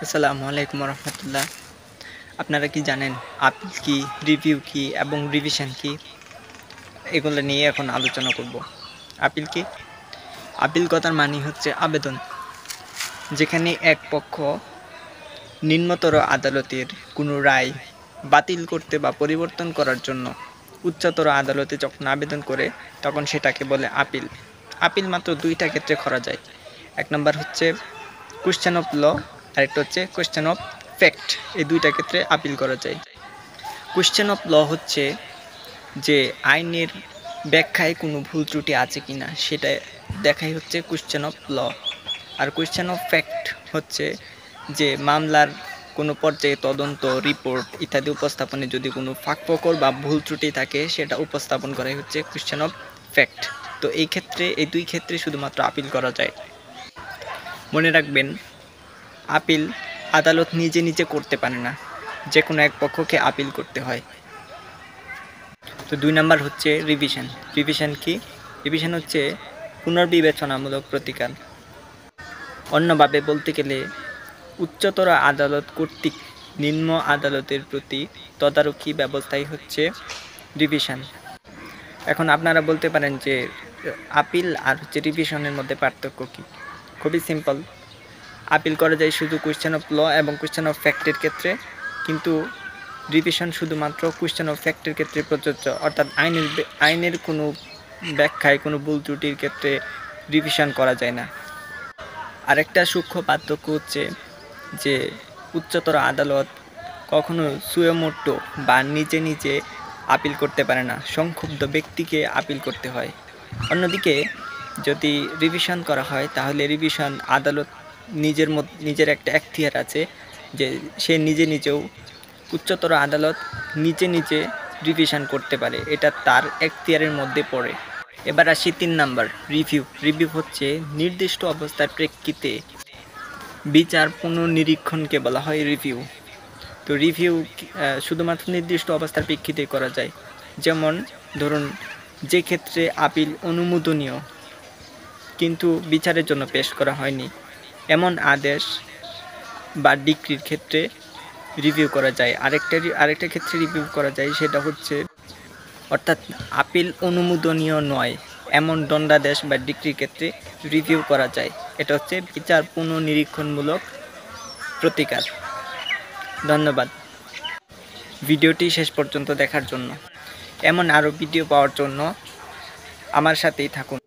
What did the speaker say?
আসসালামু আলাইকুম রহমতুল্লাহ। আপনারা কি জানেন আপিল কি, রিভিউ কি এবং রিভিশন কি? এগুলো নিয়ে এখন আলোচনা করব। আপিল কি? আপিল কথার মানে হচ্ছে আবেদন, যেখানে এক পক্ষ নিম্নতর আদালতের কোনো রায় বাতিল করতে বা পরিবর্তন করার জন্য উচ্চতর আদালতে যখন আবেদন করে তখন সেটাকে বলে আপিল। আপিল মাত্র দুইটা ক্ষেত্রে করা যায়। এক নম্বর হচ্ছে কোয়েশ্চেন অফ ল, আরেকটা হচ্ছে কোয়েশ্চেন অফ ফ্যাক্ট। এই দুইটা ক্ষেত্রে আপিল করা যায়। কোয়েশ্চেন অফ ল হচ্ছে যে আইনের ব্যাখ্যায় কোনো ভুল ত্রুটি আছে কিনা সেটা দেখাই হচ্ছে কোয়েশ্চেন অফ ল। আর কোয়েশ্চেন অফ ফ্যাক্ট হচ্ছে যে মামলার কোনো পর্যায়ে তদন্ত রিপোর্ট ইত্যাদি উপস্থাপনে যদি কোনো ফাঁকফোকর বা ভুল ত্রুটি থাকে সেটা উপস্থাপন করাই হচ্ছে কোয়েশ্চেন অফ ফ্যাক্ট। তো এই দুই ক্ষেত্রে শুধুমাত্র আপিল করা যায়। মনে রাখবেন, আপিল আদালত নিজে নিজে করতে পারে না, যে কোনো এক পক্ষকে আপিল করতে হয়। তো ২ নাম্বার হচ্ছে রিভিশন। রিভিশন কি? রিভিশন হচ্ছে পুনর্বিবেচনামূলক প্রতিকার। অন্যভাবে বলতে গেলে উচ্চতর আদালত কর্তৃক নিম্ন আদালতের প্রতি তদারকি ব্যবস্থাই হচ্ছে রিভিশন। এখন আপনারা বলতে পারেন যে আপিল আর হচ্ছে রিভিশনের মধ্যে পার্থক্য কী? খুবই সিম্পল। আপিল করা যায় শুধু কোয়েশ্চেন অফ ল এবং কোয়েশ্চেন অফ ফ্যাক্টের ক্ষেত্রে, কিন্তু রিভিশন শুধুমাত্র কোয়েশ্চেন অফ ফ্যাক্টের ক্ষেত্রে প্রযোজ্য। অর্থাৎ আইনের কোনো ব্যাখ্যায় কোনো ভুল ত্রুটির ক্ষেত্রে রিভিশন করা যায় না। আরেকটা সূক্ষ্ম পার্থক্য হচ্ছে যে উচ্চতর আদালত কখনো সুয়োমোটো বা নিজে নিজে আপিল করতে পারে না, সংক্ষুব্ধ ব্যক্তিকে আপিল করতে হয়। অন্যদিকে যদি রিভিশন করা হয় তাহলে রিভিশন আদালত নিজের একটা এখতিয়ার আছে যে সে নিজেও উচ্চতর আদালত নিজে রিভিশন করতে পারে, এটা তার এখতিয়ারের মধ্যে পড়ে। এবার আসি ৩ নাম্বার, রিভিউ। রিভিউ হচ্ছে নির্দিষ্ট অবস্থার প্রেক্ষিতে বিচার পুনর্নিরীক্ষণকে বলা হয় রিভিউ। তো রিভিউ শুধুমাত্র নির্দিষ্ট অবস্থার প্রেক্ষিতে করা যায়। যেমন ধরুন, যে ক্ষেত্রে আপিল অনুমোদনীয় কিন্তু বিচারের জন্য পেশ করা হয়নি, এমন আদেশ বা ডিক্রির ক্ষেত্রে রিভিউ করা যায়। আরেকটা ক্ষেত্রে রিভিউ করা যায়, সেটা হচ্ছে অর্থাৎ আপিল অনুমোদনীয় নয় এমন দণ্ডাদেশ বা ডিক্রির ক্ষেত্রে রিভিউ করা যায়। এটা হচ্ছে বিচার পুনর্নিরীক্ষণমূলক প্রতিকার। ধন্যবাদ ভিডিওটি শেষ পর্যন্ত দেখার জন্য। এমন আরও ভিডিও পাওয়ার জন্য আমার সাথেই থাকুন।